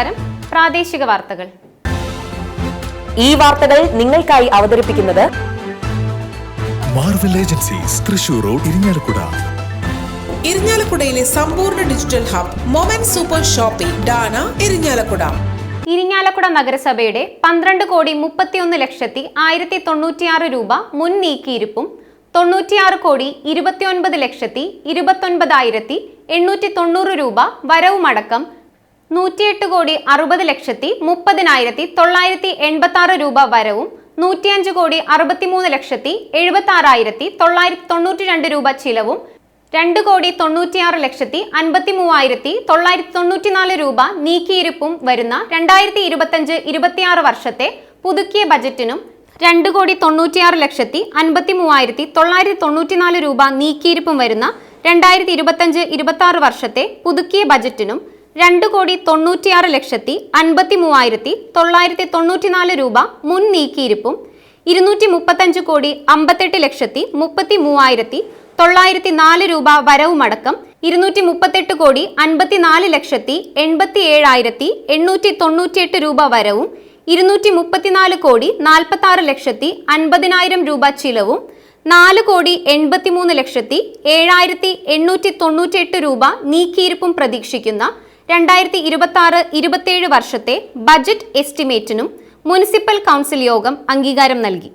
നമസ്കാരം. പ്രാദേശിക വാർത്തകൾ. ഈ വാർത്തകൾ നിങ്ങൾക്കായി അവതരിപ്പിക്കുന്നത് Marvel agencies Thrissur road Irinjalakuda. ഇരിഞ്ഞാലക്കുടയിലെ സമ്പൂർണ്ണ digital hub moment super shopping ഡാന ഇരിഞ്ഞാലക്കുട. ഇരിഞ്ഞാലക്കുട നഗരസഭയുടെ 12,31,196 രൂപ മുൻ നീക്കിയിരിപ്പും 96,29,29,890 രൂപ വരവുമടക്കം 108,60,30,986 രൂപ വരവും 105,63,76,992 രൂപ ചിലവും 2,96,53,994 രൂപ നീക്കിയിരിപ്പും വരുന്ന 2025-26 വർഷത്തെ പുതുക്കിയ ബജറ്റിനും 2,96,53,994 രൂപ നീക്കിയിരിപ്പും വരുന്ന 2025-26 വർഷത്തെ പുതുക്കിയ ബജറ്റിനും 2,96,53,994 രൂപ മുൻ നീക്കിയിരിപ്പും 238,58,33,904 രൂപ വരവുമടക്കം 238,54,87,898 രൂപ വരവും 234,46,50,000 രൂപ ചിലവും 4,83,07,898 രൂപ നീക്കിയിരിപ്പും പ്രതീക്ഷിക്കുന്ന 2026-27 വർഷത്തെ ബജറ്റ് എസ്റ്റിമേറ്റിനും മുനിസിപ്പൽ കൗൺസിൽ യോഗം അംഗീകാരം നൽകി.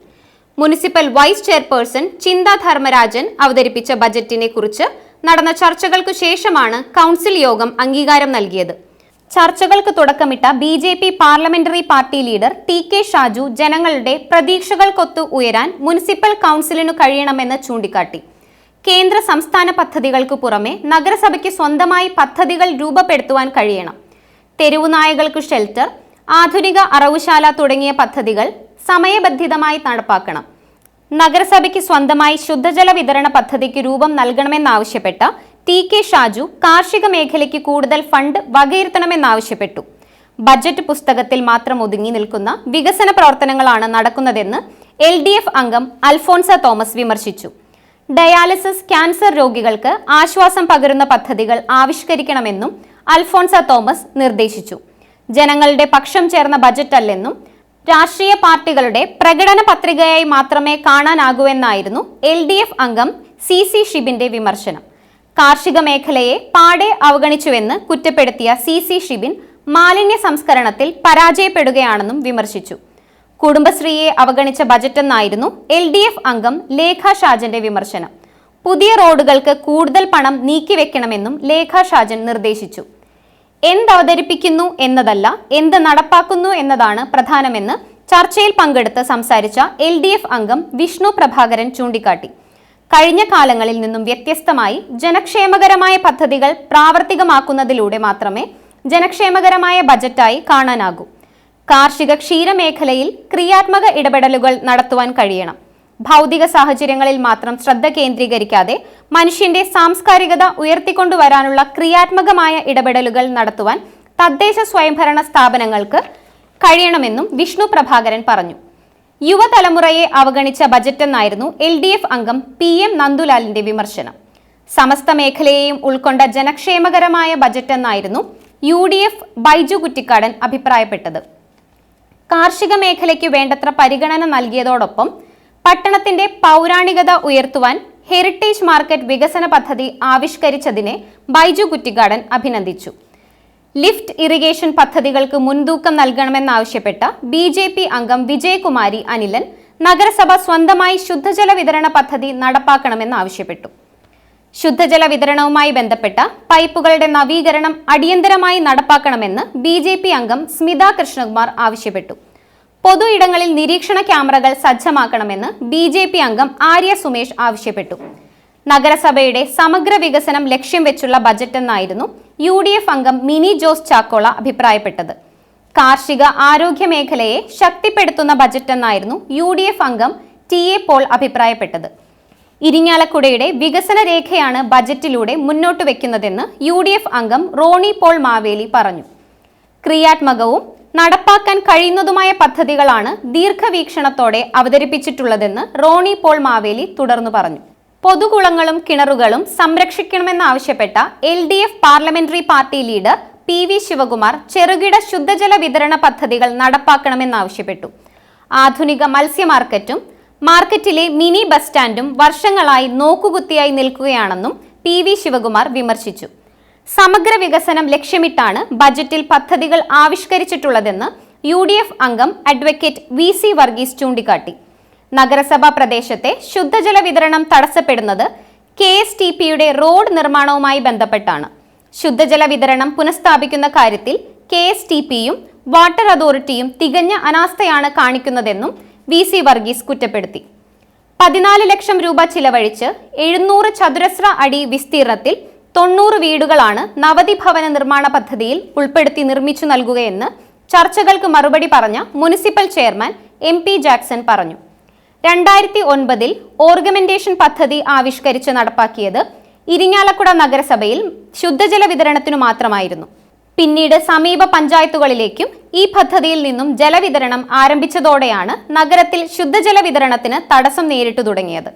മുനിസിപ്പൽ വൈസ് ചെയർപേഴ്സൺ ചിന്ത ധർമ്മരാജൻ അവതരിപ്പിച്ച ബജറ്റിനെ കുറിച്ച് നടന്ന ചർച്ചകൾക്കു ശേഷമാണ് കൗൺസിൽ യോഗം അംഗീകാരം നൽകിയത്. ചർച്ചകൾക്ക് തുടക്കമിട്ട BJP parliamentary party leader TK Shaju ജനങ്ങളുടെ പ്രതീക്ഷകൾക്കൊത്തു ഉയരാൻ മുനിസിപ്പൽ കൗൺസിലിനു കഴിയണമെന്ന് ചൂണ്ടിക്കാട്ടി. കേന്ദ്ര സംസ്ഥാന പദ്ധതികൾക്കു പുറമെ നഗരസഭയ്ക്ക് സ്വന്തമായി പദ്ധതികൾ രൂപപ്പെടുത്തുവാൻ കഴിയണം. തെരുവുനായകൾക്കു ഷെൽട്ടർ, ആധുനിക അറവുശാല തുടങ്ങിയ പദ്ധതികൾ സമയബന്ധിതമായി നടപ്പാക്കണം. നഗരസഭയ്ക്ക് സ്വന്തമായി ശുദ്ധജല വിതരണ പദ്ധതിക്ക് രൂപം നൽകണമെന്നാവശ്യപ്പെട്ട TK ഷാജു കാർഷിക മേഖലയ്ക്ക് കൂടുതൽ ഫണ്ട് വകയിരുത്തണമെന്നാവശ്യപ്പെട്ടു. ബജറ്റ് പുസ്തകത്തിൽ മാത്രം ഒതുങ്ങി നിൽക്കുന്ന വികസന പ്രവർത്തനങ്ങളാണ് നടക്കുന്നതെന്ന് LDF അംഗം അൽഫോൺസ തോമസ് വിമർശിച്ചു. ഡയാലിസിസ്, ക്യാൻസർ രോഗികൾക്ക് ആശ്വാസം പകരുന്ന പദ്ധതികൾ ആവിഷ്കരിക്കണമെന്നും അൽഫോൺസ തോമസ് നിർദ്ദേശിച്ചു. ജനങ്ങളുടെ പക്ഷം ചേർന്ന ബജറ്റല്ലെന്നും രാഷ്ട്രീയ പാർട്ടികളുടെ പ്രകടന പത്രികയായി മാത്രമേ കാണാനാകൂവെന്നായിരുന്നു LDF അംഗം CC ഷിബിന്റെ വിമർശനം. കാർഷിക മേഖലയെ പാടെ അവഗണിച്ചുവെന്ന് കുറ്റപ്പെടുത്തിയ CC ഷിബിൻ മാലിന്യ സംസ്കരണത്തിൽ പരാജയപ്പെടുകയാണെന്നും വിമർശിച്ചു. കുടുംബശ്രീയെ അവഗണിച്ച ബജറ്റെന്നായിരുന്നു LDF അംഗം ലേഖ ഷാജന്റെ വിമർശനം. പുതിയ റോഡുകൾക്ക് കൂടുതൽ പണം നീക്കിവെക്കണമെന്നും ലേഖ ഷാജൻ നിർദ്ദേശിച്ചു. എന്തവതരിപ്പിക്കുന്നു എന്നതല്ല, എന്ത് നടപ്പാക്കുന്നു എന്നതാണ് പ്രധാനമെന്ന് ചർച്ചയിൽ പങ്കെടുത്ത് സംസാരിച്ച LDF അംഗം വിഷ്ണു പ്രഭാകരൻ ചൂണ്ടിക്കാട്ടി. കഴിഞ്ഞ കാലങ്ങളിൽ നിന്നും വ്യത്യസ്തമായി ജനക്ഷേമകരമായ പദ്ധതികൾ പ്രാവർത്തികമാക്കുന്നതിലൂടെ മാത്രമേ ജനക്ഷേമകരമായ ബജറ്റായി കാണാനാകൂ. കാർഷിക ക്ഷീരമേഖലയിൽ ക്രിയാത്മക ഇടപെടലുകൾ നടത്തുവാൻ കഴിയണം. ഭൗതിക സാഹചര്യങ്ങളിൽ മാത്രം ശ്രദ്ധ കേന്ദ്രീകരിക്കാതെ മനുഷ്യന്റെ സാംസ്കാരികത ഉയർത്തിക്കൊണ്ടുവരാനുള്ള ക്രിയാത്മകമായ ഇടപെടലുകൾ നടത്തുവാൻ തദ്ദേശ സ്വയംഭരണ സ്ഥാപനങ്ങൾക്ക് കഴിയണമെന്നും വിഷ്ണു പ്രഭാകരൻ പറഞ്ഞു. യുവതലമുറയെ അവഗണിച്ച ബജറ്റെന്നായിരുന്നു LDF അംഗം PM നന്ദുലാലിന്റെ വിമർശനം. സമസ്ത മേഖലയെയും ഉൾക്കൊണ്ട ജനക്ഷേമകരമായ ബജറ്റെന്നായിരുന്നു UDF ബൈജു കുറ്റിക്കാടൻ അഭിപ്രായപ്പെട്ടത്. കാർഷിക മേഖലയ്ക്ക് വേണ്ടത്ര പരിഗണന നൽകിയതോടൊപ്പം പട്ടണത്തിന്റെ പൗരാണികത ഉയർത്തുവാൻ ഹെറിറ്റേജ് മാർക്കറ്റ് വികസന പദ്ധതി ആവിഷ്കരിച്ചതിനെ ബൈജു കുറ്റിക്കാടൻ അഭിനന്ദിച്ചു. ലിഫ്റ്റ് ഇറിഗേഷൻ പദ്ധതികൾക്ക് മുൻതൂക്കം നൽകണമെന്നാവശ്യപ്പെട്ട BJP അംഗം വിജയകുമാരി അനിലൻ നഗരസഭ സ്വന്തമായി ശുദ്ധജല വിതരണ പദ്ധതി നടപ്പാക്കണമെന്നാവശ്യപ്പെട്ടു. ശുദ്ധജല വിതരണവുമായി ബന്ധപ്പെട്ട പൈപ്പുകളുടെ നവീകരണം അടിയന്തരമായി നടപ്പാക്കണമെന്ന് BJP അംഗം സ്മിത കൃഷ്ണകുമാർ ആവശ്യപ്പെട്ടു. പൊതു ഇടങ്ങളിൽ നിരീക്ഷണ ക്യാമറകൾ സജ്ജമാക്കണമെന്ന് BJP അംഗം ആര്യ സുമേഷ് ആവശ്യപ്പെട്ടു. നഗരസഭയുടെ സമഗ്ര വികസനം ലക്ഷ്യം വെച്ചുള്ള ബജറ്റെന്നായിരുന്നു UDF അംഗം മിനി ജോസ് ചാക്കോള അഭിപ്രായപ്പെട്ടത്. കാർഷിക ആരോഗ്യ മേഖലയെ ശക്തിപ്പെടുത്തുന്ന ബജറ്റെന്നായിരുന്നു UDF അംഗം TA പോൾ അഭിപ്രായപ്പെട്ടത്. ഇരിഞ്ഞാലക്കുടയുടെ വികസന രേഖയാണ് ബജറ്റിലൂടെ മുന്നോട്ട് വെക്കുന്നതെന്ന് UDF അംഗം റോണി പോൾ മാവേലി പറഞ്ഞു. ക്രിയാത്മകവും നടപ്പാക്കാൻ കഴിയുന്നതുമായ പദ്ധതികളാണ് ദീർഘവീക്ഷണത്തോടെ അവതരിപ്പിച്ചിട്ടുള്ളതെന്ന് റോണി പോൾ മാവേലി തുടർന്നു പറഞ്ഞു. പൊതുകുളങ്ങളും കിണറുകളും സംരക്ഷിക്കണമെന്നാവശ്യപ്പെട്ട LDF parliamentary party leader PV Sivakumar ചെറുകിട ശുദ്ധജല വിതരണ പദ്ധതികൾ നടപ്പാക്കണമെന്നാവശ്യപ്പെട്ടു. ആധുനിക മത്സ്യ മാർക്കറ്റും മാർക്കറ്റിലെ മിനി ബസ് സ്റ്റാൻഡും വർഷങ്ങളായി നോക്കുകുത്തിയായി നിൽക്കുകയാണെന്നും PV ശിവകുമാർ വിമർശിച്ചു. സമഗ്ര വികസനം ലക്ഷ്യമിട്ടാണ് ബജറ്റിൽ പദ്ധതികൾ ആവിഷ്കരിച്ചിട്ടുള്ളതെന്ന് UDF അംഗം അഡ്വക്കേറ്റ് VC വർഗീസ് ചൂണ്ടിക്കാട്ടി. നഗരസഭാ പ്രദേശത്തെ ശുദ്ധജല വിതരണം തടസ്സപ്പെടുന്നത് KSTPയുടെ റോഡ് നിർമ്മാണവുമായി ബന്ധപ്പെട്ടാണ്. ശുദ്ധജല വിതരണം പുനഃസ്ഥാപിക്കുന്ന കാര്യത്തിൽ KSTPയും വാട്ടർ അതോറിറ്റിയും തികഞ്ഞ അനാസ്ഥയാണ് കാണിക്കുന്നതെന്നും VC വർഗീസ് കുറ്റപ്പെടുത്തി. 14 ലക്ഷം രൂപ ചിലവഴിച്ച് 700 ചതുരശ്ര അടി വിസ്തീർണത്തിൽ 90 വീടുകളാണ് നവതി ഭവന നിർമ്മാണ പദ്ധതിയിൽ ഉൾപ്പെടുത്തി നിർമ്മിച്ചു നൽകുകയെന്ന് ചർച്ചകൾക്ക് മറുപടി പറഞ്ഞ മുനിസിപ്പൽ ചെയർമാൻ MP ജാക്സൺ പറഞ്ഞു. 2009 ഓർഗമെന്റേഷൻ പദ്ധതി ആവിഷ്കരിച്ച് നടപ്പാക്കിയത് ഇരിങ്ങാലക്കുട നഗരസഭയിൽ ശുദ്ധജല വിതരണത്തിനു മാത്രമായിരുന്നു. പിന്നീട് സമീപ പഞ്ചായത്തുകളിലേക്കും ഈ പദ്ധതിയിൽ നിന്നും ജലവിതരണം ആരംഭിച്ചതോടെയാണ് നഗരത്തിൽ ശുദ്ധജല വിതരണത്തിന് തടസ്സം നേരിട്ടു തുടങ്ങിയത്.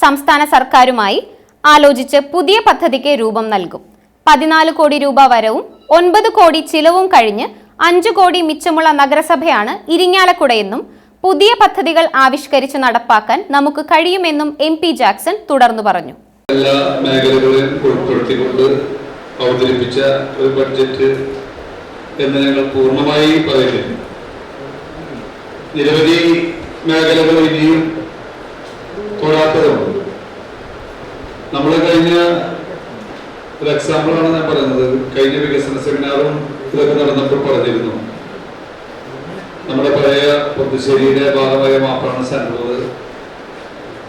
സംസ്ഥാന സർക്കാരുമായി ആലോചിച്ച് പുതിയ പദ്ധതിക്ക് രൂപം നൽകും. 14 കോടി രൂപ വരവും 9 കോടി ചിലവും കഴിഞ്ഞ് 5 കോടി മിച്ചമുള്ള നഗരസഭയാണ് ഇരിങ്ങാലക്കുടയെന്നും പുതിയ പദ്ധതികൾ ആവിഷ്കരിച്ച് നടപ്പാക്കാൻ നമുക്ക് കഴിയുമെന്നും MP ജാക്സൺ തുടർന്നു പറഞ്ഞു. എല്ലാ മേഖലകളെയും ഉൾപ്പെടുത്തിക്കൊണ്ട് അവതരിപ്പിച്ച ഒരു ബഡ്ജറ്റ് എന്ന് ഞങ്ങൾ പൂർണ്ണമായി പറയുന്നു. നിരവധി മേഖലകൾ ഇനിയും തൊടാത്തതുണ്ട്. നമ്മൾ കഴിഞ്ഞ ഒരു എക്സാമ്പിളാണ് ഞാൻ പറയുന്നത്. കഴിഞ്ഞ വികസന സെമിനാറും ഇതൊക്കെ നടന്നപ്പോൾ പറഞ്ഞിരുന്നു. നമ്മുടെ പഴയ പൊതുശ്ശേരിയുടെ ഭാഗമായ മാപ്രാണ സെന്ററിൽ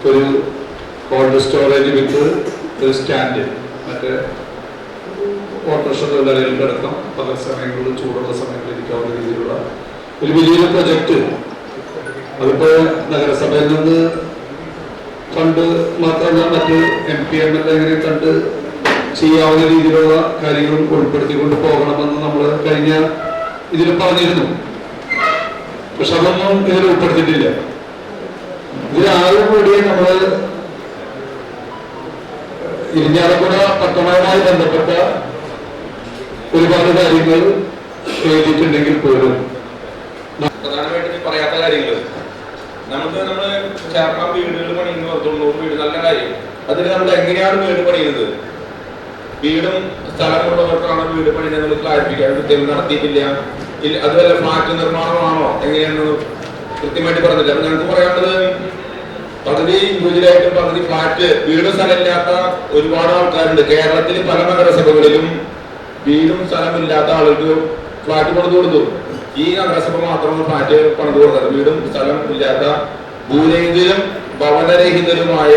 ഒരു കോൾഡ് സ്റ്റോറേജ് വിത്ത് ഒരു സ്റ്റാൻഡ്, മറ്റേ ഓട്ടോറിക്ഷ തൊഴിലാളികൾക്കടക്കം പല സമയങ്ങളിൽ ചൂടുള്ള സമയങ്ങളിൽ ഇരിക്കാവുന്ന രീതിയിലുള്ള ഒരു വലിയൊരു പ്രൊജക്റ്റ്. അതിപ്പോൾ നഗരസഭയിൽ നിന്ന് ഫണ്ട് മാത്രമല്ല മറ്റ് MP MLA എങ്ങനെ കണ്ട് ചെയ്യാവുന്ന രീതിയിലുള്ള കാര്യങ്ങളും ഉൾപ്പെടുത്തിക്കൊണ്ട് പോകണമെന്ന് നമ്മൾ കഴിഞ്ഞ ഇതിൽ പറഞ്ഞിരുന്നു. പക്ഷെ അതൊന്നും ഇതിൽ ഉൾപ്പെടുത്തിയിട്ടില്ല. ഇതിലാരും കൂടി നമ്മൾ ഇരിഞ്ഞാലക്കുട പട്ടണവുമായി ബന്ധപ്പെട്ട ഒരുപാട് കാര്യങ്ങൾ എഴുതിയിട്ടുണ്ടെങ്കിൽ പോലും പ്രധാനമായിട്ട് പറയാത്ത കാര്യങ്ങൾ നമ്മള് ചേർക്കാൻ വീടുകൾ പണിയുന്നു. 90 വീട് നല്ല കാര്യം. അതിന് നമ്മൾ എങ്ങനെയാണ് വീട് പണിയുന്നത്? വീടും സ്ഥലമുള്ളവർക്കാണ് വീട് പണിയുന്നത് ക്ലാരിഫിക്കാൻ കൃത്യം നടത്തിയിട്ടില്ല. അതുവല്ല ഫ്ലാറ്റ് നിർമ്മാണമാണോ എങ്ങനെയാണെന്ന് കൃത്യമായിട്ട് പറഞ്ഞില്ല. അപ്പൊ ഞങ്ങൾക്ക് പറയാനുള്ളത് പകുതി ഇൻഡിവിജ്വലായിട്ടും പകുതി ഫ്ലാറ്റ് വീടും സ്ഥലമില്ലാത്ത ഒരുപാട് ആൾക്കാരുണ്ട്. കേരളത്തിൽ പല നഗരസഭകളിലും വീടും സ്ഥലമില്ലാത്ത ആളുകൾക്ക് ഫ്ലാറ്റ് പണിത് കൊടുത്തു. ഈ നഗരസഭ മാത്രമാണ് ഫ്ലാറ്റ് പണിത് കൊടുത്തത്. വീടും സ്ഥലം ഇല്ലാത്ത ഭൂരഹിതരും ഭവനരഹിതരുമായ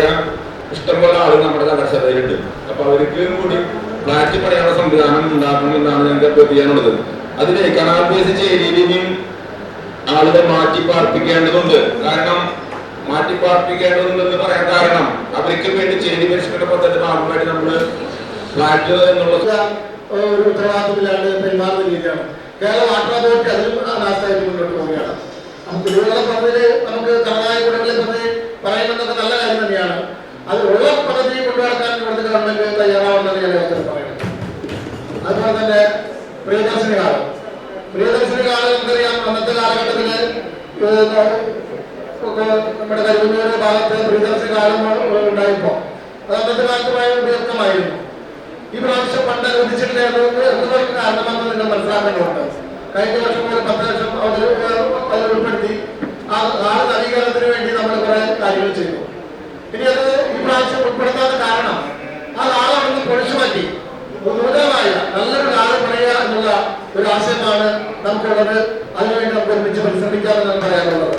ഇഷ്ടംപോലെ ആളുകൾ നമ്മുടെ നഗരസഭയിലുണ്ട്. അപ്പൊ അവർക്ക് കൂടി ഫ്ലാറ്റ് പണിയാനുള്ള സംവിധാനം ഉണ്ടാക്കണമെന്നാണ് ഞങ്ങൾക്ക് ചെയ്യാനുള്ളത്. അതിന് കനാൽ ബേസിച്ച ഏരിയയിലും ആളുകൾ മാറ്റി പാർപ്പിക്കേണ്ടതുണ്ട്. കാരണം മാറ്റി പാർപ്പിക്കേണ്ടതുണ്ടെന്ന് പറയാൻ കാരണം അവർക്ക് വേണ്ടി ചേരി പരിഷ്കരണ പദ്ധതി ഭാഗമായിട്ട് നമ്മൾ ഫ്ലാറ്റ് എന്നുള്ള ഒരു ഉത്തരവാദിത്തമില്ലാണ്ട് പെരുമാറുന്ന രീതിയാണ്. കേരള വാട്ടർ അതോറിറ്റി അതിലും നാശമായിട്ട് മുന്നോട്ട് പോവുകയാണ്. കുടിവെള്ള പദ്ധതി നമുക്ക് തനതായ കുടിവെള്ള പദ്ധതി പറയുന്നതൊക്കെ നല്ല കാര്യം തന്നെയാണ്. അതിലുള്ള പദ്ധതി കൊണ്ടുനടക്കാൻ ഇവിടുത്തെ ഗവൺമെന്റ് തയ്യാറാവുന്നതാണ് ഞാൻ പറയുന്നത്. അതുപോലെ തന്നെ പ്രിയദർശിനി കാലം നമുക്കറിയാം. അന്നത്തെ കാലഘട്ടത്തില് നമ്മുടെ കരുവന്നൂർ ഭാഗത്ത് പ്രിയദർശിനി കാലം ഉണ്ടായപ്പോ അത് അന്നത്തെ കാലത്തുമായി ഉപയുക്തമായിരുന്നു. ഈ പ്രാവശ്യം ഫണ്ട് അനുവദിച്ചിട്ടില്ലായിരുന്നു എന്നതൊക്കെ കാരണമെന്ന് നിങ്ങൾ മനസ്സിലാക്കേണ്ടതുണ്ട്. കഴിഞ്ഞ വർഷം ഒരു 10 ലക്ഷം അതിൽ ഉൾപ്പെടുത്തി ആ നവീകരണത്തിന് വേണ്ടി നമ്മൾ കുറെ കാര്യങ്ങൾ ചെയ്തു. ഇനി അത് ഈ പ്രാവശ്യം ഉൾപ്പെടുത്താത്ത കാരണം ആ നാളെ അവിടെ പൊളിച്ചു മാറ്റി നൂതനമായ നല്ലൊരു നാളെ പറയുക എന്നുള്ള ഒരു ആശയമാണ് നമുക്കുള്ളത്. അതിനുവേണ്ടി നമുക്ക് ഒരുമിച്ച് പരിശ്രമിക്കാമെന്നാണ് പറയാനുള്ളത്.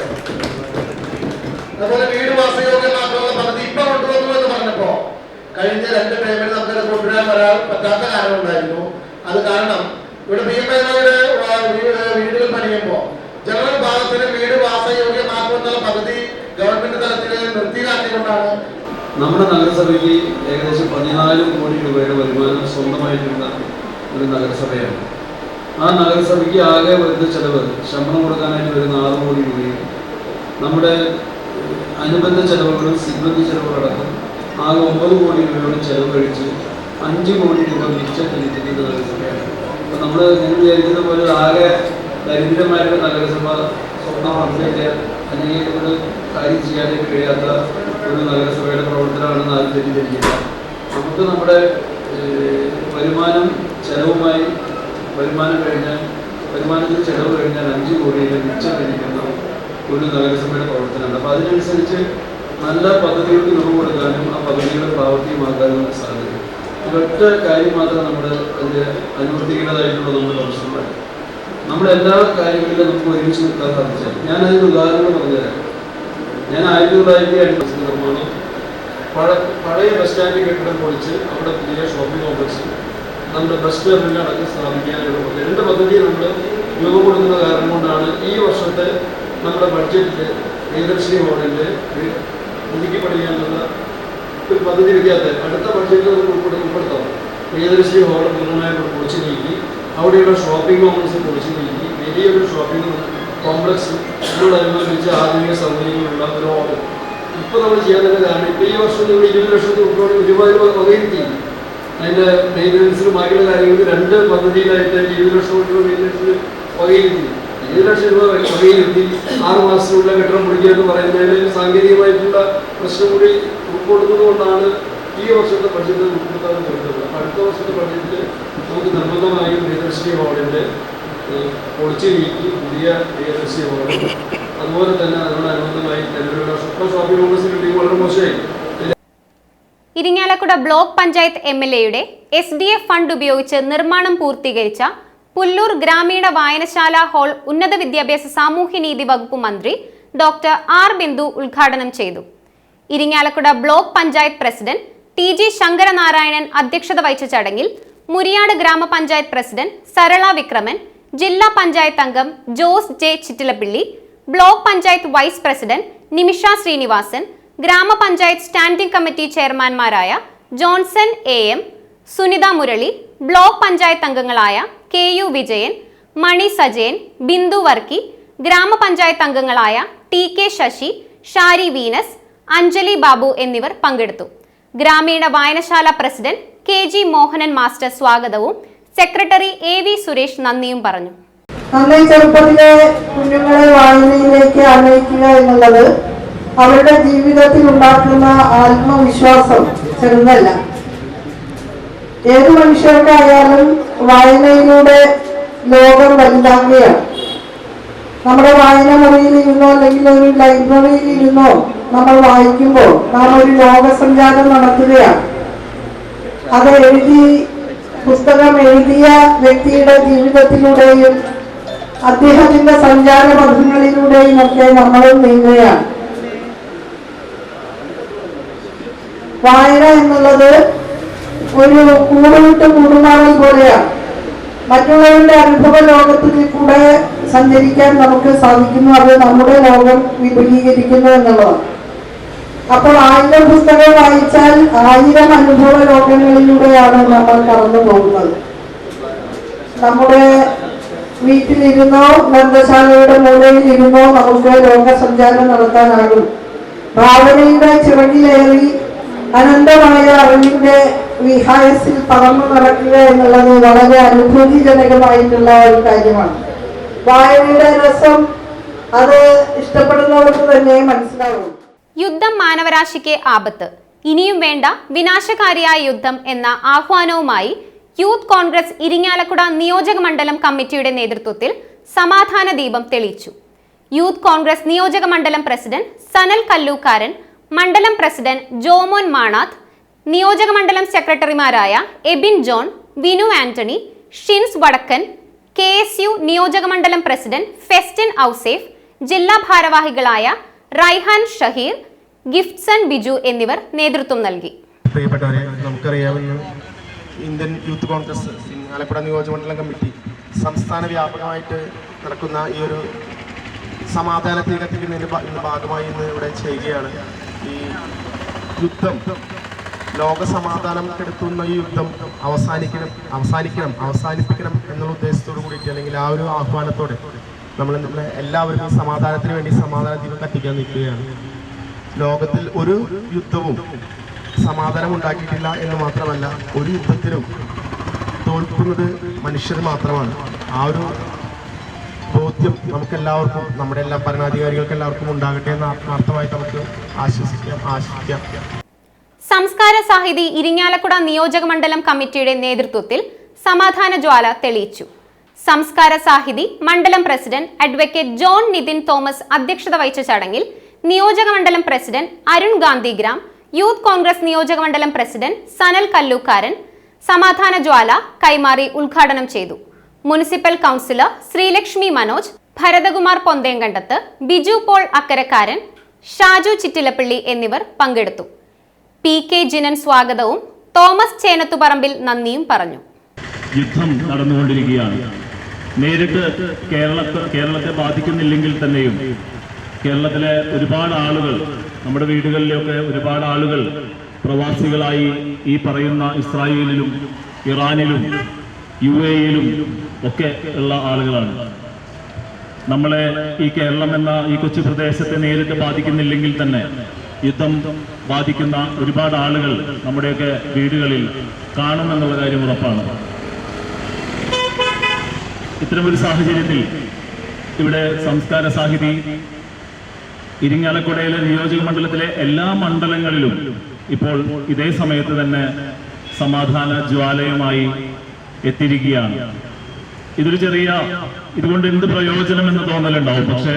അതുപോലെ വീട് വാസയോഗ്യമാക്കാനുള്ള പദ്ധതി ഇപ്പൊ കൊണ്ടുവന്നു എന്ന് പറഞ്ഞപ്പോ കഴിഞ്ഞ 2 ടൈമിൽ നമുക്കത് കൊണ്ടുവരാൻ പറ്റാത്ത കാരണം ഉണ്ടായിരുന്നു. അത് കാരണം ഇവിടെ PMAയുടെ വീടുകൾ പണിയുമ്പോ ജനറൽ ഭാഗത്തിന് വീട് വാസയോഗ്യമാക്കുമെന്നുള്ള പദ്ധതി ഗവൺമെന്റ് തലത്തിൽ നിർത്തിയിലാക്കിക്കൊണ്ടാണ് നമ്മുടെ നഗരസഭയ്ക്ക് ഏകദേശം 14 കോടി രൂപയുടെ വരുമാനം സ്വന്തമായിട്ടുള്ള ഒരു നഗരസഭയാണ്. ആ നഗരസഭയ്ക്ക് ആകെ വരുന്ന ചെലവ് ശമ്പളം കൊടുക്കാനായിട്ട് വരുന്ന 6 കോടി രൂപയും നമ്മുടെ അനുബന്ധ ചെലവുകളും സിബ്ബന്തി ചെലവുകളടക്കം ആകെ 9 കോടി രൂപയുടെ ചെലവ് കഴിച്ച് 5 കോടി രൂപ മിച്ചത്തിരിക്കുന്ന നഗരസഭയാണ്. അപ്പം നമ്മൾ നിങ്ങൾ വിചാരിക്കുന്ന പോലെ ആകെ ദരിദ്രമായിട്ട് നഗരസഭ സ്വന്തം ഫണ്ടിലേക്ക് അല്ലെങ്കിൽ ഒരു കാര്യം ചെയ്യാനായിട്ട് കഴിയാത്ത ഒരു നഗരസഭയുടെ പ്രവർത്തനമാണെന്ന് ആരും തെറ്റിദ്ധരിക്കില്ല. നമുക്ക് നമ്മുടെ വരുമാനം ചെലവുമായി വരുമാനത്തിൽ ചെലവ് കഴിഞ്ഞാൽ 5 കോടിയിൽ മിച്ചം ലഭിക്കുന്ന ഒരു നഗരസഭയുടെ പ്രവർത്തനമാണ്. അപ്പോൾ അതിനനുസരിച്ച് നല്ല പദ്ധതികൾക്ക് രൂപം കൊടുക്കാനും ആ പദ്ധതികളെ പ്രാവർത്തികമാക്കാനും സാധിക്കും. ഒരൊറ്റ കാര്യം മാത്രം നമ്മൾ അതിന് അനുവർത്തിക്കേണ്ടതായിട്ടുള്ള നമ്മുടെ പ്രശ്നങ്ങളാണ്. നമ്മളെല്ലാ കാര്യങ്ങളിലും നമുക്ക് ഒരുമിച്ച് നിൽക്കാൻ സാധിച്ചാൽ ഞാനതിന് ഉദാഹരണം പറഞ്ഞുതരാം. ഞാൻ 1950 നിർമ്മാണം പഴയ ബസ് സ്റ്റാൻഡ് കെട്ടിടം പൊളിച്ച് അവിടെ പുതിയ ഷോപ്പിംഗ് കോംപ്ലക്സ് നമ്മുടെ ബസ് ടെർമിനലടക്കം സ്ഥാപിക്കാനുള്ള 2 പദ്ധതി നമ്മൾ രൂപം കൊടുക്കുന്ന കാരണം കൊണ്ടാണ് ഈ വർഷത്തെ നമ്മുടെ ബഡ്ജറ്റിൽ പ്രിയദർശിനി ഹോളിൻ്റെ പുതുക്കിപ്പണിയാനുള്ള ഒരു പദ്ധതി വയ്ക്കാത്ത അടുത്ത ബഡ്ജറ്റിൽ നമുക്ക് ഉൾപ്പെടുത്താം. പ്രിയദർശിനി ഹോൾ പൂർണ്ണമായിട്ട് പൊളിച്ചു നീക്കി അവിടെയുള്ള ഷോപ്പിംഗ് കോംപ്ലക്സ് പൊളിച്ചു നീക്കി വലിയൊരു ഷോപ്പിംഗ് കോംപ്ലക്സ് ഇതിനോടനുബന്ധിച്ച് ആധുനിക സൗകര്യങ്ങളുള്ള ഒരു ഹോൾ ഇപ്പോൾ നമ്മൾ ചെയ്യാൻ തന്നെ കാരണം ഇപ്പോൾ ഈ വർഷം നമ്മൾ 20 ലക്ഷത്തി രൂപ വകയിരുത്തി അതിൻ്റെ മെയിൻ്റനൻസിനും ബാക്കിയുള്ള കാര്യങ്ങൾക്ക് 2 പദ്ധതിയിലായിട്ട് 20 ലക്ഷം രൂപ മെയിൻ്റനൻസിന് വകയിരുത്തി 7 ലക്ഷം രൂപ വകയിരുത്തി 6 മാസത്തിനുള്ള കെട്ടിടം പൊളിക്കുക എന്ന് പറയുന്നതിൽ സാങ്കേതികമായിട്ടുള്ള പ്രശ്നം കൂടി ഉൾക്കൊള്ളുന്നത് കൊണ്ടാണ് ഈ വർഷത്തെ ബഡ്ജറ്റ് ഉൾപ്പെടുത്താൻ വരുന്നത്. അടുത്ത വർഷത്തെ ബഡ്ജറ്റിൽ നമുക്ക് നിർബന്ധമായും പ്രിയദർശിനി ഹോളിൻ്റെ പൊളിച്ചു നീക്കി പുതിയ പ്രിയദർശിനി ഹോൾ അതുപോലെ തന്നെ അതിനോടനുബന്ധമായി നിലവിലുള്ള ഷോപ്പിംഗ് കോംപ്ലക്സിൽ വളരെ മോശമായി. ഇരിങ്ങാലക്കുട ബ്ലോക്ക് പഞ്ചായത്ത് MLAയുടെ SDF ഫണ്ട് ഉപയോഗിച്ച് നിർമ്മാണം പൂർത്തീകരിച്ച പുല്ലൂർ ഗ്രാമീണ വായനശാല ഹാൾ ഉന്നത വിദ്യാഭ്യാസ സാമൂഹ്യനീതി വകുപ്പ് മന്ത്രി ഡോക്ടർ R. ബിന്ദു ഉദ്ഘാടനം ചെയ്തു. Irinjalakuda block panchayat president TG Sankaranarayanan അധ്യക്ഷത വഹിച്ച ചടങ്ങിൽ മുരിയാട് ഗ്രാമപഞ്ചായത്ത് പ്രസിഡന്റ് സരള വിക്രമൻ, ജില്ലാ പഞ്ചായത്ത് അംഗം Jose J. Chittilappilly, block panchayat vice president Nimisha Srinivasan, ഗ്രാമപഞ്ചായത്ത് സ്റ്റാൻഡിംഗ് കമ്മിറ്റി ചെയർമാൻമാരായ Johnson AM, Sunitha Murali, block panchayat അംഗങ്ങളായ KU വിജയൻ, മണി സജയൻ, ബിന്ദു വർക്കി, ഗ്രാമപഞ്ചായത്ത് അംഗങ്ങളായ TK ശശി, ഷാരി വീനസ്, അഞ്ജലി ബാബു എന്നിവർ പങ്കെടുത്തു. ഗ്രാമീണ വായനശാല പ്രസിഡന്റ് KG മോഹനൻ മാസ്റ്റർ സ്വാഗതവും സെക്രട്ടറി AV സുരേഷ് നന്ദിയും പറഞ്ഞു. നന്നേ ചെറുപ്പത്തിലെ കുഞ്ഞുങ്ങളെ വായനയിലേക്ക് അനയിക്കുക എന്നുള്ളത് അവരുടെ ജീവിതത്തിൽ ഉണ്ടാക്കുന്ന ആത്മവിശ്വാസം ചെറുതല്ല. ഏത് മനുഷ്യർക്കായാലും വായനയിലൂടെ ലോകം വലുതാക്കുകയാണ്. നമ്മുടെ വായന മുറിയിൽ ഇരുന്നോ അല്ലെങ്കിൽ ഒരു ലൈബ്രറിയിൽ ഇരുന്നോ നമ്മൾ വായിക്കുമ്പോൾ നാം ഒരു ലോകസഞ്ചാരം നടത്തുകയാണ്. അത് പുസ്തകം എഴുതിയ വ്യക്തിയുടെ ജീവിതത്തിലൂടെയും അദ്ദേഹത്തിന്റെ സഞ്ചാര പഥങ്ങളിലൂടെയും ഒക്കെ നമ്മളും നീങ്ങുകയാണ്. വായന എന്നുള്ളത് ഒരു കൂടുവിട്ട് കൂടുമാറൽ പോലെയാണ്. മറ്റുള്ളവരുടെ അനുഭവ ലോകത്തിൽ കൂടെ സഞ്ചരിക്കാൻ നമുക്ക് സാധിക്കുന്നു. അത് നമ്മുടെ ലോകം വിപുലീകരിക്കുന്നു എന്നുള്ളതാണ്. അപ്പോൾ 1000 പുസ്തകം വായിച്ചാൽ 1000 അനുഭവ ലോകങ്ങളിലൂടെയാണ് നമ്മൾ കടന്നു പോകുന്നത്. നമ്മുടെ വീട്ടിലിരുന്നോ ഗ്രന്ഥശാലയുടെ മൂലയിൽ ഇരുന്നോ നമുക്ക് ലോകസഞ്ചാരം നടത്താനാകും. ഭാവനയുടെ ചിറകിലേറി അനന്തമായ അറിവിന്റെ വിഹായസിൽ പറന്നു നടക്കുക എന്നുള്ളത് വളരെ അനുഭൂതിജനകമായിട്ടുള്ള ഒരു കാര്യമാണ്. വായനയുടെ രസം അത് ഇഷ്ടപ്പെടുന്നവർക്ക് തന്നെ മനസ്സിലാവും. യുദ്ധം മാനവരാശിക്ക് ആപത്ത്, ഇനിയും വേണ്ട വിനാശകാരിയായ യുദ്ധം എന്ന ആഹ്വാനവുമായി യൂത്ത് കോൺഗ്രസ് ഇരിങ്ങാലക്കുട നിയോജക മണ്ഡലം കമ്മിറ്റിയുടെ നേതൃത്വത്തിൽ സമാധാന ദീപം തെളിയിച്ചു. യൂത്ത് കോൺഗ്രസ് നിയോജക മണ്ഡലം പ്രസിഡന്റ് സനൽ കല്ലൂക്കാരൻ, മണ്ഡലം പ്രസിഡന്റ് ജോമോൻ മാണാത്ത്, നിയോജക മണ്ഡലം സെക്രട്ടറിമാരായ എബിൻ ജോൺ, വിനു ആന്റണി, ഷിൻസ് വടക്കൻ, KSU നിയോജക മണ്ഡലം പ്രസിഡന്റ് ഫെസ്റ്റിൻ ഔസേഫ്, ജില്ലാ ഭാരവാഹികളായ റൈഹാൻ ഷഹീർ, ഗിഫ്റ്റ്സൺ ബിജു എന്നിവർ നേതൃത്വം നൽകി. പ്രിയപ്പെട്ടവരെ, നമുക്കറിയാവുന്ന ഇന്ത്യൻ യൂത്ത് കോൺഗ്രസ് ആലപ്പുഴ നിയോജകമണ്ഡലം കമ്മിറ്റി സംസ്ഥാന വ്യാപകമായിട്ട് നടക്കുന്ന ഈ ഒരു സമാധാനത്തെ കത്തിക്കുന്നതിൻ്റെ ഭാഗമായി ഇന്ന് ഇവിടെ ചെയ്യുകയാണ്. ഈ യുദ്ധം, ലോക സമാധാനം കെടുത്തുന്ന ഈ യുദ്ധം അവസാനിപ്പിക്കണം എന്നുള്ള ഉദ്ദേശത്തോടു കൂടിയിട്ട്, അല്ലെങ്കിൽ ആ ഒരു ആഹ്വാനത്തോടെ നമ്മളെ എല്ലാവരും സമാധാനത്തിന് വേണ്ടി സമാധാന ദീപം കത്തിക്കാൻ നിൽക്കുകയാണ്. ലോകത്തിൽ ഒരു യുദ്ധവും സമാധാനം ഉണ്ടാക്കിയിട്ടില്ല എന്ന് മാത്രമല്ല, ഒരു യുദ്ധത്തിനും തോൽക്കുന്നത് മനുഷ്യർ മാത്രമാണ്. ആ ഒരു ബോധ്യം നമുക്കെല്ലാവർക്കും, നമ്മുടെ എല്ലാ ഭരണാധികാരികൾക്ക് എല്ലാവർക്കും ഉണ്ടാകട്ടെ എന്ന് ആത്മാർത്ഥമായി നമുക്ക് ആശിക്കാം. സംസ്കാര സാഹിതി ഇരിങ്ങാലക്കുട നിയോജക മണ്ഡലം കമ്മിറ്റിയുടെ നേതൃത്വത്തിൽ സമാധാന ജ്വാല തെളിയിച്ചു. സംസ്കാര സാഹിതി മണ്ഡലം പ്രസിഡന്റ് അഡ്വക്കേറ്റ് ജോൺ നിതിൻ തോമസ് അധ്യക്ഷത വഹിച്ച ചടങ്ങിൽ നിയോജക മണ്ഡലം പ്രസിഡന്റ് അരുൺ ഗാന്ധിഗ്രാം, യൂത്ത് കോൺഗ്രസ് നിയോജക മണ്ഡലം പ്രസിഡന്റ് സനൽ കല്ലൂക്കാരൻ സമാധാന ജ്വാല കൈമാറി ഉദ്ഘാടനം ചെയ്തു. Municipal councillor Sreelakshmi Manoj, Bharathakumar Ponthenkandath, Biju Paul Akkarakkaran, Shaju Chittilappally എന്നിവർ പങ്കെടുത്തു. PK ജിനൻ സ്വാഗതവും തോമസ് ചേനത്തുപറമ്പിൽ നന്ദിയും പറഞ്ഞു. യുദ്ധം നടന്നുകൊണ്ടിരിക്കുകയാണ്. നേരിട്ട് കേരളത്തെ ബാധിക്കുന്നില്ലെങ്കിൽ തന്നെയും കേരളത്തിലെ ഒരുപാട് ആളുകൾ, നമ്മുടെ വീടുകളിലൊക്കെ ഒരുപാട് ആളുകൾ പ്രവാസികളായി ഈ പറയുന്ന ഇസ്രായേലിലും ഇറാനിലും UAE-യിലും ഒക്കെ ഉള്ള ആളുകളാണ്. നമ്മളെ ഈ കേരളം എന്ന ഈ കൊച്ചു പ്രദേശത്തെ നേരിട്ട് ബാധിക്കുന്നില്ലെങ്കിൽ തന്നെ യുദ്ധം ബാധിക്കുന്ന ഒരുപാട് ആളുകൾ നമ്മുടെയൊക്കെ വീടുകളിൽ കാണുമെന്നുള്ള കാര്യം ഉറപ്പാണ്. ഇത്തരമൊരു സാഹചര്യത്തിൽ ഇവിടെ സംസ്കാര സാഹിതി ഇരിങ്ങാലക്കുടയിലെ നിയോജക മണ്ഡലത്തിലെ എല്ലാ മണ്ഡലങ്ങളിലും ഇപ്പോൾ ഇതേ സമയത്ത് തന്നെ സമാധാന ജ്വാലയുമായി എത്തിയിരിക്കുകയാണ്. ഇതുകൊണ്ട് എന്ത് പ്രയോജനം എന്ന് തോന്നലുണ്ടാവും. പക്ഷെ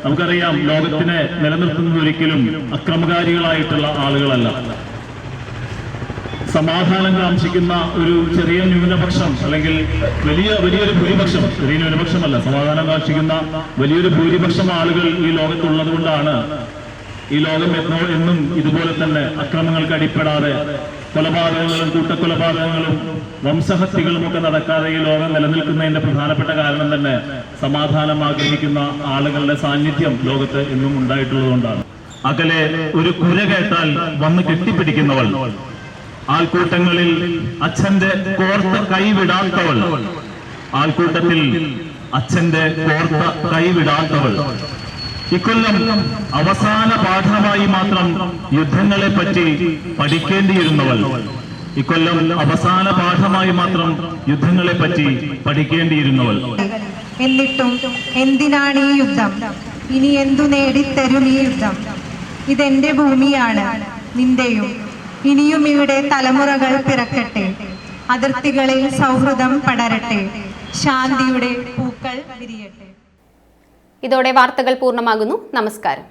നമുക്കറിയാം, ലോകത്തിനെ നിലനിർത്തുന്നത് ഒരിക്കലും അക്രമകാരികളായിട്ടുള്ള ആളുകളല്ല. സമാധാനം കാംക്ഷിക്കുന്ന ഒരു ചെറിയ ന്യൂനപക്ഷം, അല്ലെങ്കിൽ വലിയൊരു ഭൂരിപക്ഷം, ചെറിയ ന്യൂനപക്ഷമല്ല, സമാധാനം കാംക്ഷിക്കുന്ന വലിയൊരു ഭൂരിപക്ഷം ആളുകൾ ഈ ലോകത്തുള്ളത് കൊണ്ടാണ് ഈ ലോകം എന്നും ഇതുപോലെ തന്നെ അക്രമങ്ങൾക്ക് അടിപ്പെടാതെ കൊലപാതകങ്ങളും കൂട്ടക്കൊലപാതകങ്ങളും വംശഹത്യകളും ഒക്കെ നടക്കാതെ ഈ ലോകം നിലനിൽക്കുന്നതിന്റെ പ്രധാനപ്പെട്ട കാരണം തന്നെ സമാധാനം ആഗ്രഹിക്കുന്ന ആളുകളുടെ സാന്നിധ്യം ലോകത്ത് എന്നും ഉണ്ടായിട്ടുള്ളതുകൊണ്ടാണ്. അകലെ ഒരു കുര കേട്ടാൽ വന്ന് കെട്ടിപ്പിടിക്കുന്നവൾ, ആൾക്കൂട്ടങ്ങളിൽ അച്ഛന്റെ കോർത്ത കൈവിടാത്തവൾ, ആൾക്കൂട്ടത്തിൽ അച്ഛന്റെ കോർത്ത കൈവിടാത്തവൾ, ഇക്കൊല്ലം അവസാന പാഠമായി മാത്രം യുദ്ധങ്ങളെ പറ്റി പഠിക്കേണ്ടിയിരുന്നവൾ, ഇക്കൊല്ലം അവസാന പാഠമായി മാത്രം യുദ്ധങ്ങളെ പറ്റി പഠിക്കേണ്ടിയിരുന്നവൾ. എന്നിട്ടും എന്തിനാണ് ഈ യുദ്ധം? ഇനി എന്തു നേടിത്തരും ഈ യുദ്ധം? ഇതെന്റെ ഭൂമിയാണ്, നിന്റെയും. ഇനിയും ഇവിടെ തലമുറകൾ പിറക്കട്ടെ, അതിർത്തികളിൽ സൗഹൃദം പടരട്ടെ, ശാന്തിയുടെ പൂക്കൾ വിരിയട്ടെ. ഇതോടെ വാർത്തകൾ പൂർണ്ണമാകുന്നു. നമസ്കാരം.